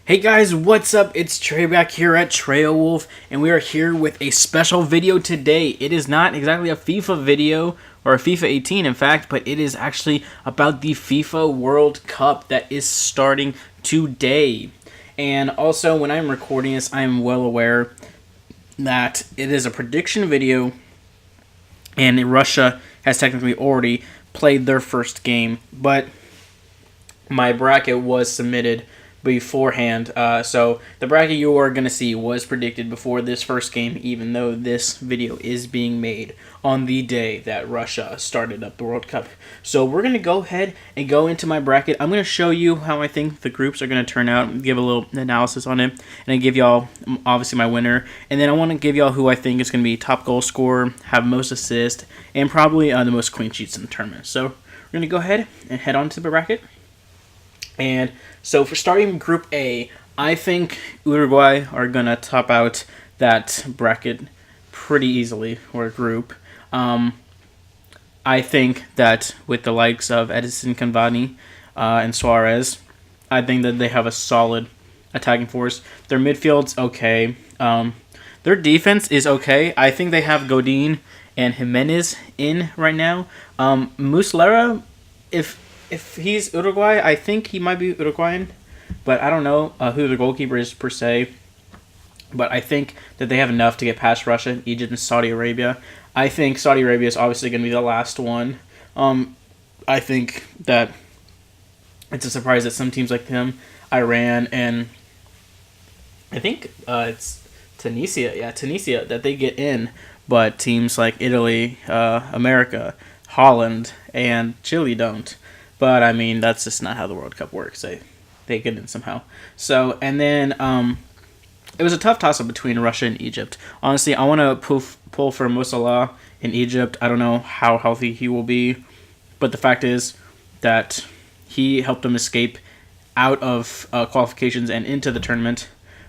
Hey guys, what's up? It's Trey back here at Wolf, and we are here with a special video today. It is not exactly a FIFA video, or a FIFA 18 in fact, but it is actually about the FIFA World Cup that is starting today. And also, when I'm recording this, I am well aware that it is a prediction video, and Russia has technically already played their first game, but my bracket was submitted beforehand. So the bracket you are going to see was predicted before this first game, even though this video is being made on the day that Russia started up the World Cup. So we're going to go ahead and go into my bracket. I'm going to show you how I think the groups are going to turn out, give a little analysis on it, and I give y'all obviously my winner. And then I want to give y'all who I think is going to be top goal scorer, have most assists, and probably the most clean sheets in the tournament. So we're going to go ahead and head on to the bracket. And so for starting Group A, I think Uruguay are going to top out that bracket pretty easily, or group. I think that with the likes of Edison Cavani and Suarez, I think that they have a solid attacking force. Their midfield's okay. Their defense is okay. I think they have Godin and Jimenez in right now. Muslera, if he's Uruguay, I think he might be Uruguayan, but I don't know who the goalkeeper is per se. But I think that they have enough to get past Russia, Egypt, and Saudi Arabia. I think Saudi Arabia is obviously going to be the last one. I think that it's a surprise that some teams like them, Iran, and I think it's Tunisia, that they get in. But teams like Italy, America, Holland, and Chile don't. But, I mean, that's just not how the World Cup works. They get in somehow. So, and then it was a tough toss-up between Russia and Egypt. Honestly, I want to pull for Mo Salah in Egypt. I don't know how healthy he will be. But the fact is that he helped them escape out of qualifications and into the tournament.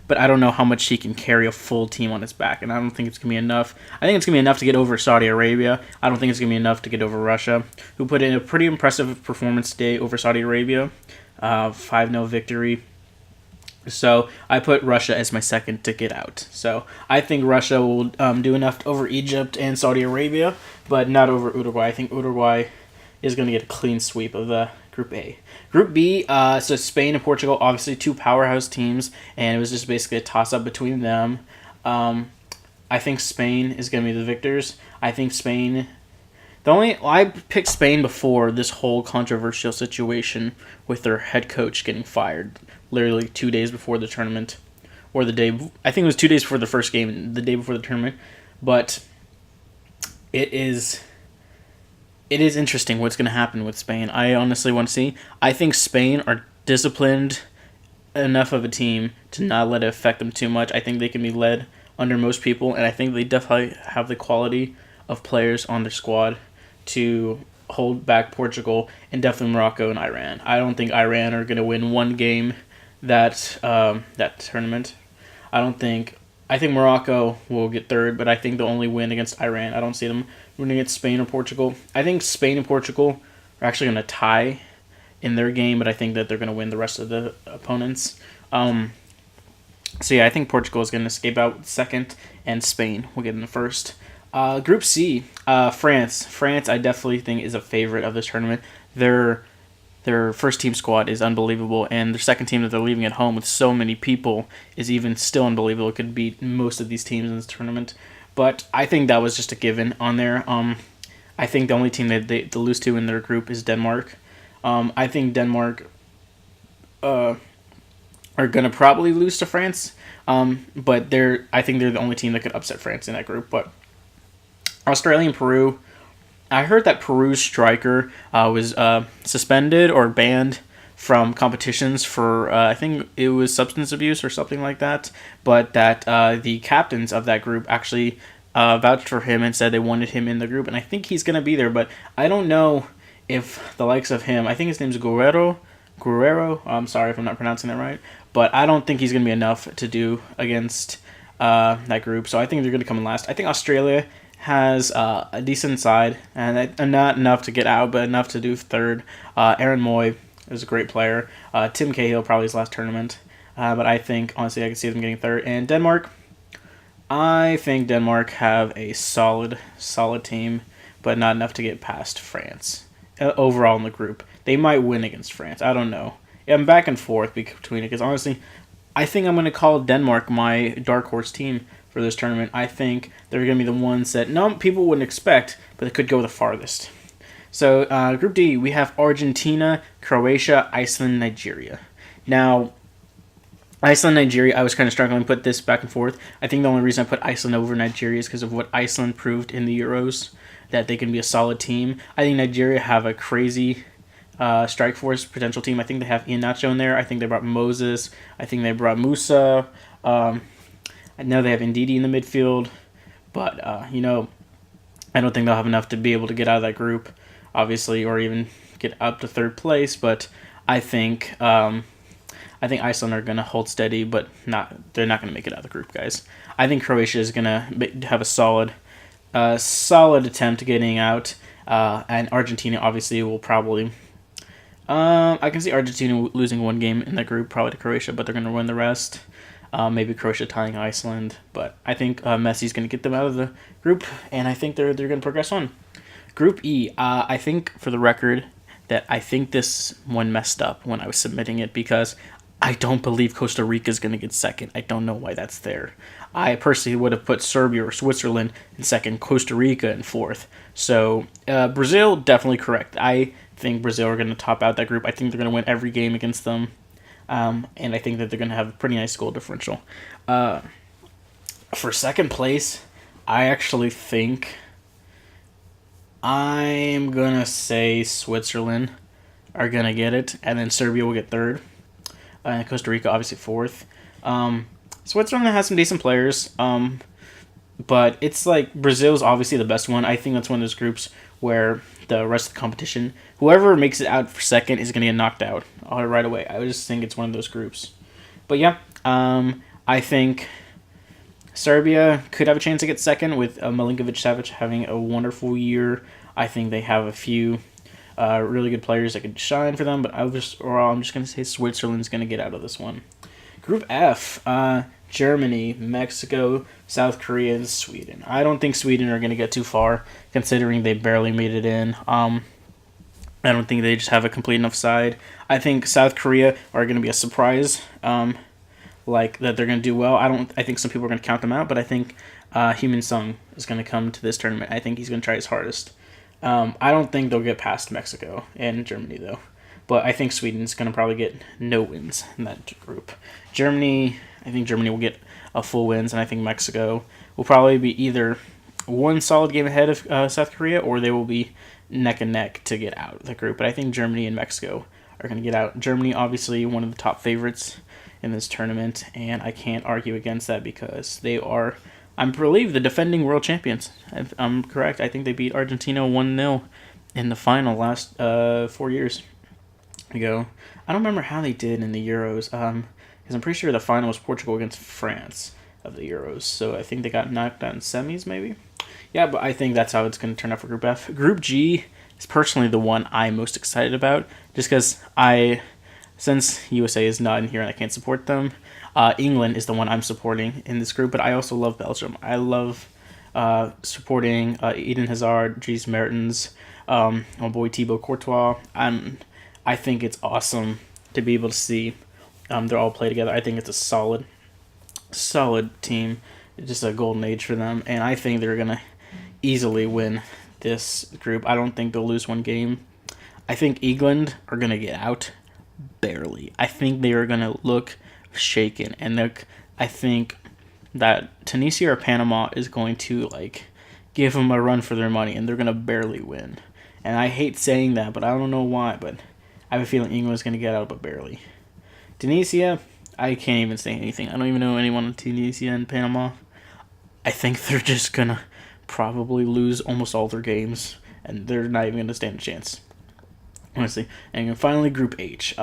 But I don't know how much he can carry a full team on his back, and I don't think it's going to be enough. I think it's going to be enough to get over Saudi Arabia. I don't think it's going to be enough to get over Russia, who put in a pretty impressive performance today over Saudi Arabia, 5-0 victory. So I put Russia as my second to get out. So I think Russia will do enough over Egypt and Saudi Arabia, but not over Uruguay. I think Uruguay is going to get a clean sweep of the Group A. Group B, so Spain and Portugal, obviously two powerhouse teams, and it was just basically a toss-up between them. I think Spain is going to be the victors. I think Spain... I picked Spain before this whole controversial situation with their head coach getting fired, literally 2 days before the tournament, or the day... I think it was 2 days before the first game, the day before the tournament, but it is interesting what's going to happen with Spain. I honestly want to see. I think Spain are disciplined enough of a team to not let it affect them too much. I think they can be led under most people, and I think they definitely have the quality of players on their squad to hold back Portugal and definitely Morocco and Iran. I don't think Iran are going to win one game that tournament. I think Morocco will get third, but I think they'll only win against Iran. I don't see them winning against Spain or Portugal. I think Spain and Portugal are actually going to tie in their game, but I think that they're going to win the rest of the opponents. So yeah, I think Portugal is going to escape out second, and Spain will get in the first. Group C, France. France, I definitely think, is a favorite of this tournament. Their first team squad is unbelievable, and their second team that they're leaving at home with so many people is even still unbelievable. It could beat most of these teams in this tournament. But I think that was just a given on there. I think the only team that they lose to in their group is Denmark. I think Denmark are going to probably lose to France, but I think they're the only team that could upset France in that group. But Australia and Peru, I heard that Peru's striker was suspended or banned from competitions for, I think it was substance abuse or something like that, but that the captains of that group actually vouched for him and said they wanted him in the group, and I think he's going to be there, but I don't know if the likes of him, I think his name's Guerrero, I'm sorry if I'm not pronouncing that right, but I don't think he's going to be enough to do against that group, so I think they're going to come in last. I think Australia has a decent side, and not enough to get out, but enough to do third. Aaron Moy is a great player. Tim Cahill, probably his last tournament. But I think, honestly, I can see them getting third. And Denmark, I think Denmark have a solid team, but not enough to get past France. Overall in the group, they might win against France. I don't know. I'm back and forth between it because honestly, I think I'm going to call Denmark my dark horse team for this tournament. I think they're going to be the ones that people wouldn't expect, but they could go the farthest. So Group D, we have Argentina, Croatia, Iceland, Nigeria. Now, Iceland, Nigeria, I was kind of struggling to put this back and forth. I think the only reason I put Iceland over Nigeria is because of what Iceland proved in the Euros, that they can be a solid team. I think Nigeria have a crazy strike force potential team. I think they have Iheanacho in there. I think they brought Moses. I think they brought Musa. I know they have Ndidi in the midfield, but I don't think they'll have enough to be able to get out of that group, obviously, or even get up to third place. But I think Iceland are going to hold steady, but they're not going to make it out of the group, guys. I think Croatia is going to have a solid attempt getting out, and Argentina obviously will probably. I can see Argentina losing one game in that group, probably to Croatia, but they're going to win the rest. Maybe Croatia tying Iceland, but I think Messi's going to get them out of the group, and I think they're going to progress on. Group E, I think for the record that I think this one messed up when I was submitting it because I don't believe Costa Rica is going to get second. I don't know why that's there. I personally would have put Serbia or Switzerland in second, Costa Rica in fourth. So Brazil, definitely correct. I think Brazil are going to top out that group. I think they're going to win every game against them. And I think that they're going to have a pretty nice goal differential. For second place, I actually think I'm going to say Switzerland are going to get it, and then Serbia will get third. And Costa Rica, obviously, fourth. Switzerland has some decent players, but it's like Brazil's obviously the best one. I think that's one of those groups where the rest of the competition, whoever makes it out for second is going to get knocked out right away. I just think it's one of those groups. But yeah, I think Serbia could have a chance to get second with Milinkovic-Savic having a wonderful year. I think they have a few really good players that could shine for them, but I'm just going to say Switzerland's going to get out of this one. Group F, Germany, Mexico, South Korea, and Sweden. I don't think Sweden are going to get too far, considering they barely made it in. I don't think they just have a complete enough side. I think South Korea are going to be a surprise, like that they're going to do well. I think some people are going to count them out, but I think Heung-min Son is going to come to this tournament. I think he's going to try his hardest. I don't think they'll get past Mexico and Germany, though. But I think Sweden's going to probably get no wins in that group. I think Germany will get a full wins, and I think Mexico will probably be either one solid game ahead of South Korea, or they will be neck and neck to get out of the group. But I think Germany and Mexico are going to get out. Germany, obviously, one of the top favorites in this tournament, and I can't argue against that because they are, I believe, the defending world champions. If I'm correct, I think they beat Argentina 1-0 in the final last 4 years ago. I don't remember how they did in the Euros, because I'm pretty sure the final was Portugal against France of the Euros, so I think they got knocked out in semis, maybe? Yeah, but I think that's how it's going to turn out for Group F. Group G is personally the one I'm most excited about, just because since USA is not in here and I can't support them, England is the one I'm supporting in this group, but I also love Belgium. I love supporting Eden Hazard, Dries Mertens, my boy Thibaut Courtois. I think it's awesome to be able to see they're all play together. I think it's a solid team. It's just a golden age for them, and I think they're going to easily win this group. I don't think they'll lose one game. I think England are going to get out barely. I think they are going to look shaken, and I think that Tunisia or Panama is going to give them a run for their money, and they're going to barely win. And I hate saying that, but I don't know why, but I have a feeling England's going to get out, but barely. Tunisia, I can't even say anything. I don't even know anyone in Tunisia and Panama. I think they're just going to probably lose almost all their games, and they're not even going to stand a chance, honestly. And finally, Group H.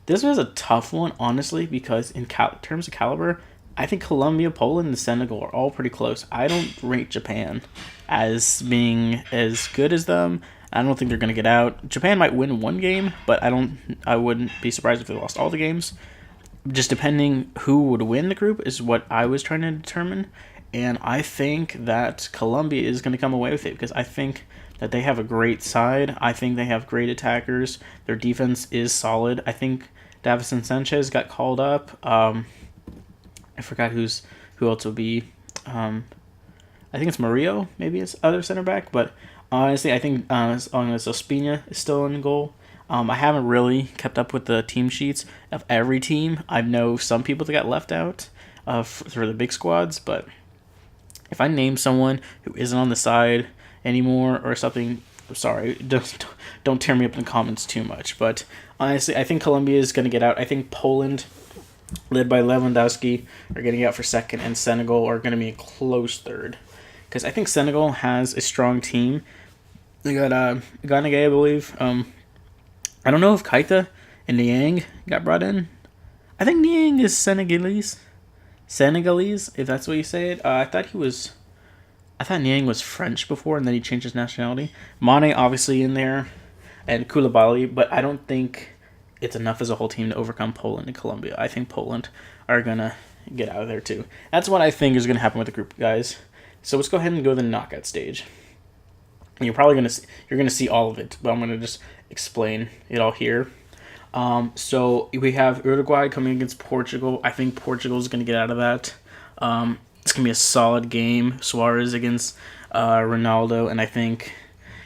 This was a tough one, honestly, because in terms of caliber, I think Colombia, Poland, and Senegal are all pretty close. I don't rate Japan as being as good as them. I don't think they're going to get out. Japan might win one game, but I wouldn't be surprised if they lost all the games. just depending who would win the group is what I was trying to determine. And I think that Colombia is going to come away with it because I think that they have a great side. I think they have great attackers. Their defense is solid. I think Davison Sanchez got called up. I forgot who else would be. I think it's Murillo, maybe it's other center back. But honestly, I think Ospina is still in goal. I haven't really kept up with the team sheets of every team. I know some people that got left out for the big squads, but if I name someone who isn't on the side anymore or something, sorry, don't tear me up in the comments too much. But honestly, I think Colombia is going to get out. I think Poland, led by Lewandowski, are getting out for second, and Senegal are going to be a close third. Because I think Senegal has a strong team. They got Ganagay, I believe. I don't know if Keita and Niang got brought in. I think Niang is Senegalese, if that's what you say it. I thought Niang was French before, and then he changed his nationality. Mane obviously in there, and Koulibaly, but I don't think it's enough as a whole team to overcome Poland and Colombia. I think Poland are gonna get out of there too. That's what I think is gonna happen with the group, guys. So let's go ahead and go to the knockout stage. And you're gonna see all of it, but I'm gonna just explain it all here. So we have Uruguay coming against Portugal. I think Portugal is gonna get out of that. It's gonna be a solid game. Suarez against Ronaldo, and I think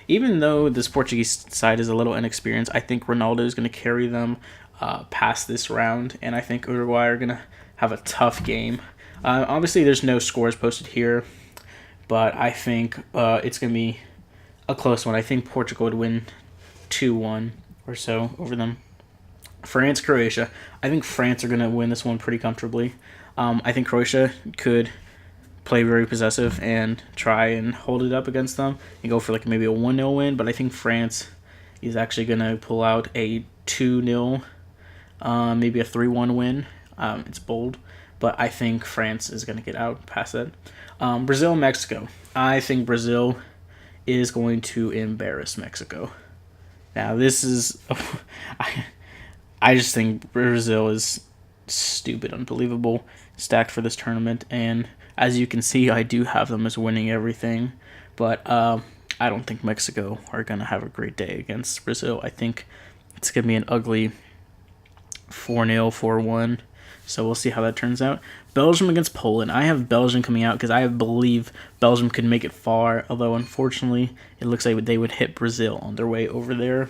even though this Portuguese side is a little inexperienced, I think Ronaldo is gonna carry them past this round, and I think Uruguay are gonna have a tough game. Obviously, there's no scores posted here, but I think it's gonna be a close one. I think Portugal would win 2-1 or so over them. France, Croatia. I think France are going to win this one pretty comfortably. I think Croatia could play very possessive and try and hold it up against them and go for like maybe a 1-0 win, but I think France is actually going to pull out a 2-0, maybe a 3-1 win. It's bold, but I think France is going to get out past that. Brazil, Mexico. I think Brazil is going to embarrass Mexico. Now, this is... I just think Brazil is stupid, unbelievable, stacked for this tournament. And as you can see, I do have them as winning everything. But I don't think Mexico are going to have a great day against Brazil. I think it's going to be an ugly 4-0, 4-1. So we'll see how that turns out. Belgium against Poland. I have Belgium coming out because I believe Belgium could make it far. Although, unfortunately, it looks like they would hit Brazil on their way over there.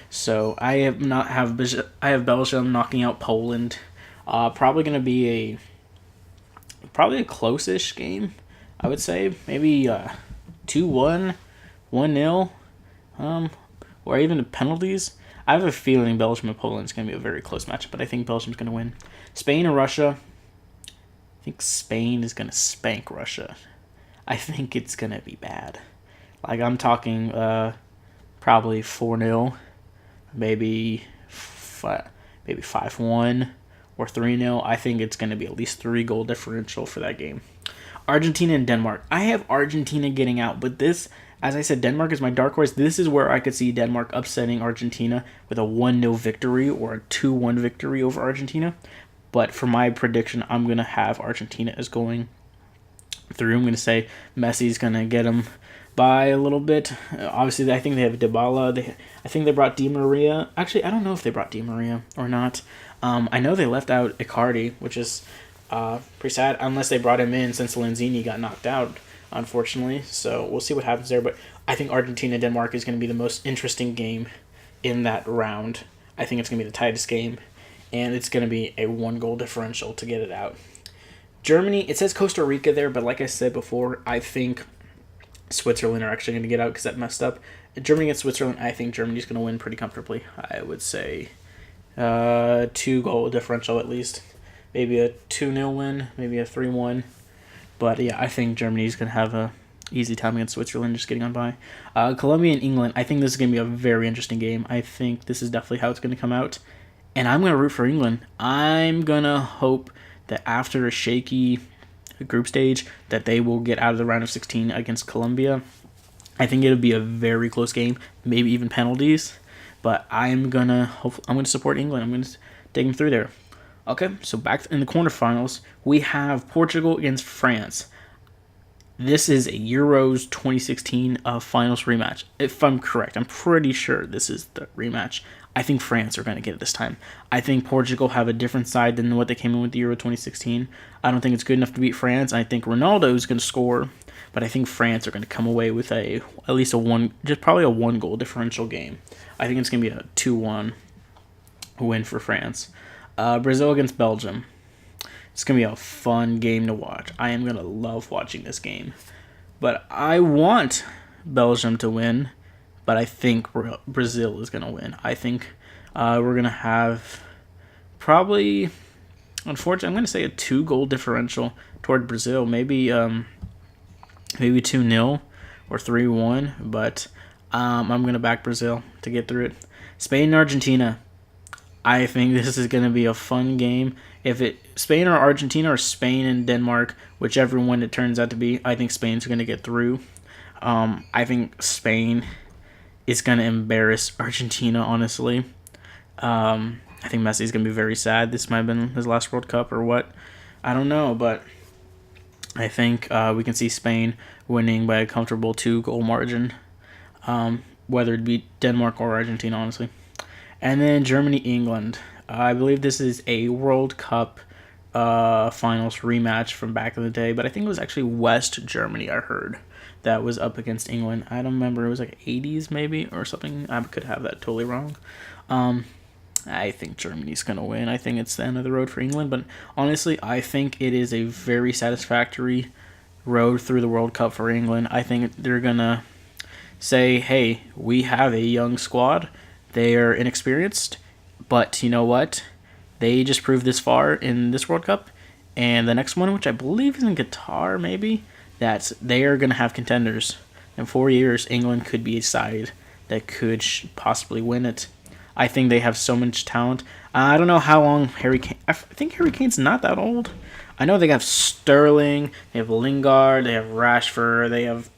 So I have Belgium knocking out Poland. Probably going to be a close-ish game, I would say. Maybe 2-1, 1-0, or even penalties. I have a feeling Belgium and Poland is going to be a very close matchup, but I think Belgium's going to win. Spain and Russia. I think Spain is going to spank Russia. I think it's going to be bad. Like, I'm talking probably 4-0, maybe 5-1 or 3-0. I think it's going to be at least 3-goal differential for that game. Argentina and Denmark. I have Argentina getting out, but this, as I said, Denmark is my dark horse. This is where I could see Denmark upsetting Argentina with a 1-0 victory or a 2-1 victory over Argentina. But for my prediction, I'm going to have Argentina as going through. I'm going to say Messi's going to get them by a little bit. Obviously, I think they have Dybala. I think they brought Di Maria. Actually, I don't know if they brought Di Maria or not. I know they left out Icardi, which is pretty sad, unless they brought him in since Lanzini got knocked out, unfortunately. So we'll see what happens there. But I think Argentina-Denmark is going to be the most interesting game in that round. I think it's going to be the tightest game, and it's going to be a 1-goal differential to get it out. Germany, it says Costa Rica there, but like I said before, I think Switzerland are actually going to get out because that messed up. Germany against Switzerland, I think Germany's going to win pretty comfortably. I would say 2-goal differential at least. Maybe a 2-0 win, maybe a 3-1. But yeah, I think Germany's going to have a easy time against Switzerland, just getting on by. Colombia and England, I think this is going to be a very interesting game. I think this is definitely how it's going to come out. And I'm going to root for England. I'm going to hope that after a shaky group stage, that they will get out of the round of 16 against Colombia. I think it'll be a very close game, maybe even penalties. But I'm going to support England. I'm going to take them through there. Okay, so back in the quarterfinals, we have Portugal against France. This is a Euros 2016 finals rematch. If I'm correct, I'm pretty sure this is the rematch. I think France are going to get it this time. I think Portugal have a different side than what they came in with the Euro 2016. I don't think it's good enough to beat France. I think Ronaldo is going to score, but I think France are going to come away with at least probably a 1-goal differential game. I think it's going to be a 2-1 win for France. Brazil against Belgium. It's going to be a fun game to watch. I am going to love watching this game. But I want Belgium to win, but I think Brazil is going to win. I think we're going to have probably, unfortunately, I'm going to say a 2-goal differential toward Brazil. Maybe 2-0 or 3-1, but I'm going to back Brazil to get through it. Spain and Argentina. I think this is going to be a fun game. If Spain or Argentina or Spain and Denmark, whichever one it turns out to be, I think Spain's going to get through. I think Spain is going to embarrass Argentina, honestly. I think Messi's going to be very sad. This might have been his last World Cup or what. I don't know, but I think we can see Spain winning by a comfortable 2-goal margin, whether it be Denmark or Argentina, honestly. And then Germany, England. I believe this is a World Cup finals rematch from back in the day, but I think it was actually West Germany, I heard, that was up against England. I don't remember. It was like 80s maybe or something. I could have that totally wrong. I think Germany's going to win. I think it's the end of the road for England, but honestly, I think it is a very satisfactory road through the World Cup for England. I think they're going to say, hey, we have a young squad. They are inexperienced, but you know what? They just proved this far in this World Cup, and the next one, which I believe is in Qatar, maybe, that they are going to have contenders. In 4 years, England could be a side that could possibly win it. I think they have so much talent. I don't know how long Harry Kane... I think Harry Kane's not that old. I know they have Sterling, they have Lingard, they have Rashford, they have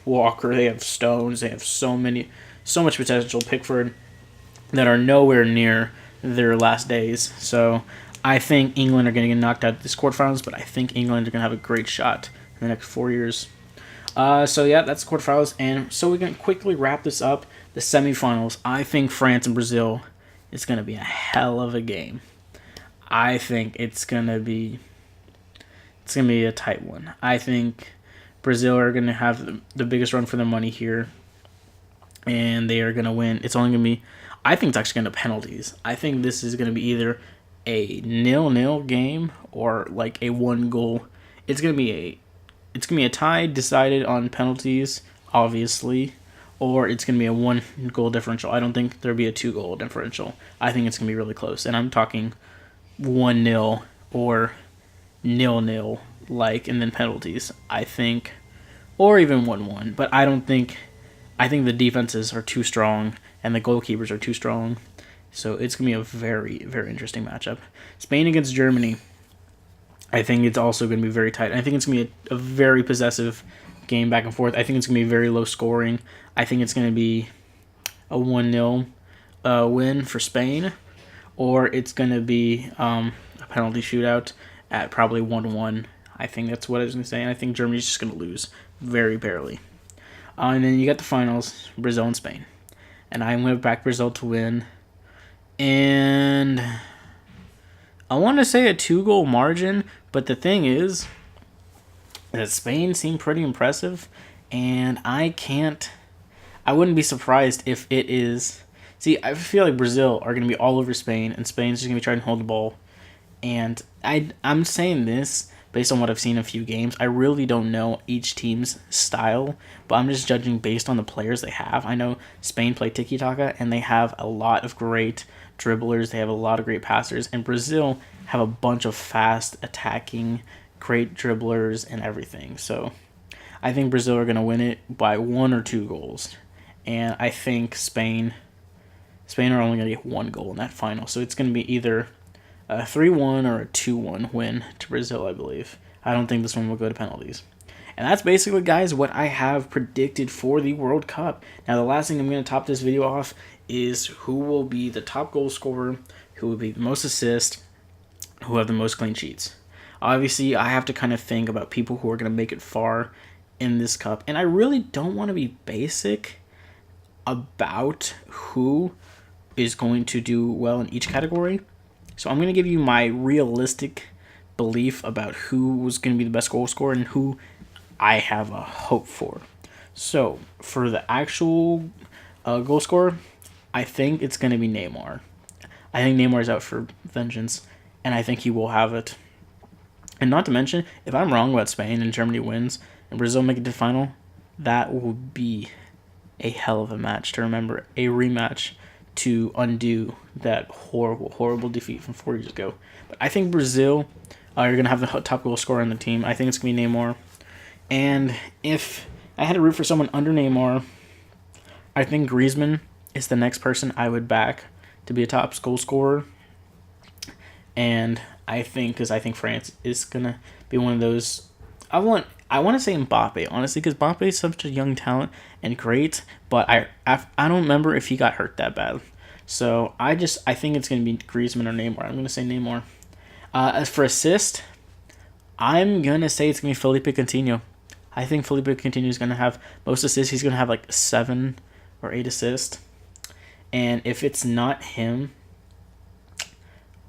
Walker, they have Stones, they have so much potential. Pickford, that are nowhere near their last days. So I think England are going to get knocked out of this quarterfinals, but I think England are going to have a great shot in the next 4 years. So yeah, that's the quarterfinals. And so we can quickly wrap this up. The semifinals. I think France and Brazil is going to be a hell of a game. I think it's going to be a tight one. I think Brazil are going to have the biggest run for their money here, and they are going to win. It's only going to be... I think it's actually going to penalties. I think this is going to be either a 0-0 game or like a 1-goal. It's going to be a tie decided on penalties, obviously, or it's going to be a 1-goal differential. I don't think there'll be a 2-goal differential. I think it's going to be really close, and I'm talking 1-0 or 0-0, and then penalties. I think, or even 1-1. But I think the defenses are too strong and the goalkeepers are too strong. So it's going to be a very, very interesting matchup. Spain against Germany. I think it's also going to be very tight. I think it's going to be a very possessive game back and forth. I think it's going to be very low scoring. I think it's going to be a 1-0 win for Spain. Or it's going to be a penalty shootout at probably 1-1. I think that's what I was going to say. And I think Germany's just going to lose very barely. And then you got the finals, Brazil and Spain. And I'm going to back Brazil to win. And I want to say a 2-goal margin, but the thing is that Spain seemed pretty impressive, and I wouldn't be surprised if it is... See, I feel like Brazil are going to be all over Spain, and Spain's just going to be trying to hold the ball. And I'm saying this based on what I've seen in a few games. I really don't know each team's style, but I'm just judging based on the players they have. I know Spain play tiki-taka, and they have a lot of great dribblers. They have a lot of great passers, and Brazil have a bunch of fast attacking, great dribblers and everything. So I think Brazil are going to win it by 1 or 2 goals, and I think Spain are only going to get 1 goal in that final. So it's going to be either a 3-1 or a 2-1 win to Brazil, I believe. I don't think this one will go to penalties. And that's basically, guys, what I have predicted for the World Cup. Now, the last thing I'm going to top this video off is who will be the top goal scorer, who will be the most assists, who have the most clean sheets. Obviously, I have to kind of think about people who are going to make it far in this cup. And I really don't want to be basic about who is going to do well in each category. So I'm going to give you my realistic belief about who was going to be the best goal scorer and who I have a hope for. So for the actual goal scorer, I think it's going to be Neymar. I think Neymar is out for vengeance, and I think he will have it. And not to mention, if I'm wrong about Spain and Germany wins and Brazil make it to the final, that will be a hell of a match to remember, a rematch to undo that horrible, horrible defeat from 4 years ago. But I think Brazil are going to have the top goal scorer on the team. I think it's going to be Neymar. And if I had to root for someone under Neymar, I think Griezmann is the next person I would back to be a top goal scorer. And I think France is going to be one of those. I want to say Mbappe, honestly, because Mbappe is such a young talent and great, but I don't remember if he got hurt that bad. So I think it's going to be Griezmann or Neymar. I'm going to say Neymar. As for assist, I'm going to say it's going to be Felipe Coutinho. I think Felipe Coutinho is going to have most assists. He's going to have like 7 or 8 assists. And if it's not him,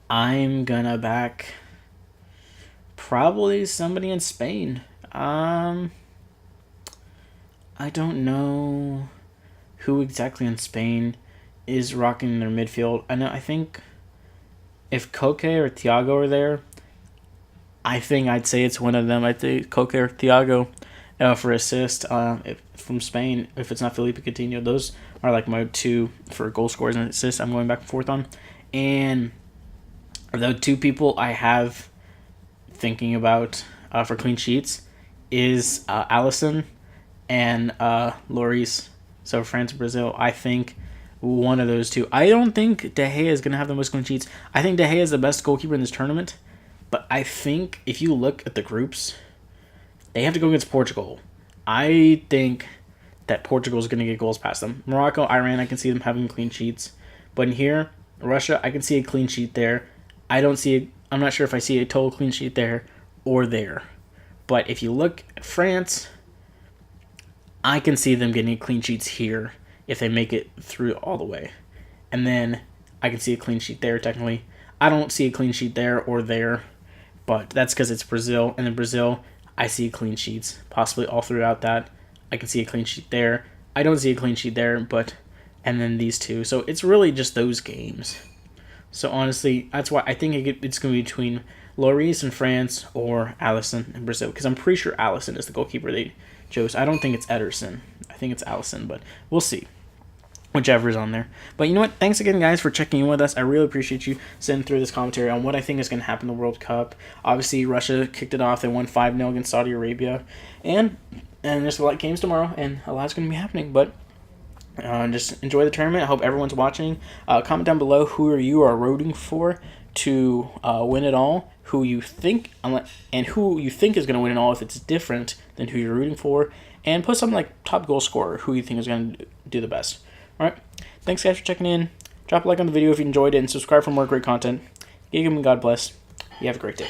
I'm going to back probably somebody in Spain. I don't know who exactly in Spain is rocking their midfield. I think if Koke or Thiago are there, I think I'd say it's one of them. I think Koke or Thiago for assist from Spain. If it's not Felipe Coutinho, those are like my 2 for goal scorers and assists I'm going back and forth on. And the 2 people I have thinking about for clean sheets is Alisson and Lloris. So France and Brazil, I think one of those 2. I don't think De Gea is going to have the most clean sheets. I think De Gea is the best goalkeeper in this tournament. But I think if you look at the groups, they have to go against Portugal. I think that Portugal is going to get goals past them. Morocco, Iran, I can see them having clean sheets. But in here, Russia, I can see a clean sheet there. I'm not sure if I see a total clean sheet there or there. But if you look at France, I can see them getting clean sheets here if they make it through all the way. And then I can see a clean sheet there, technically. I don't see a clean sheet there or there, but that's because it's Brazil. And in Brazil, I see clean sheets, possibly all throughout that. I can see a clean sheet there. I don't see a clean sheet there, and then these 2. So it's really just those games. So honestly, that's why I think it's going to be between Lloris in France or Alisson in Brazil, because I'm pretty sure Alisson is the goalkeeper they chose. I don't think it's Ederson. I think it's Alisson, but we'll see. Whichever is on there. But you know what? Thanks again, guys, for checking in with us. I really appreciate you sending through this commentary on what I think is going to happen in the World Cup. Obviously, Russia kicked it off. They won 5-0 against Saudi Arabia. And there's a lot of games tomorrow, and a lot's going to be happening. But just enjoy the tournament. I hope everyone's watching. Comment down below who you are rooting for to win it all, who you think is going to win it all if it's different than who you're rooting for, and put something like top goal scorer, who you think is going to do the best. All right, thanks guys for checking in. Drop a like on the video if you enjoyed it, and subscribe for more great content. Give me God bless. You have a great day.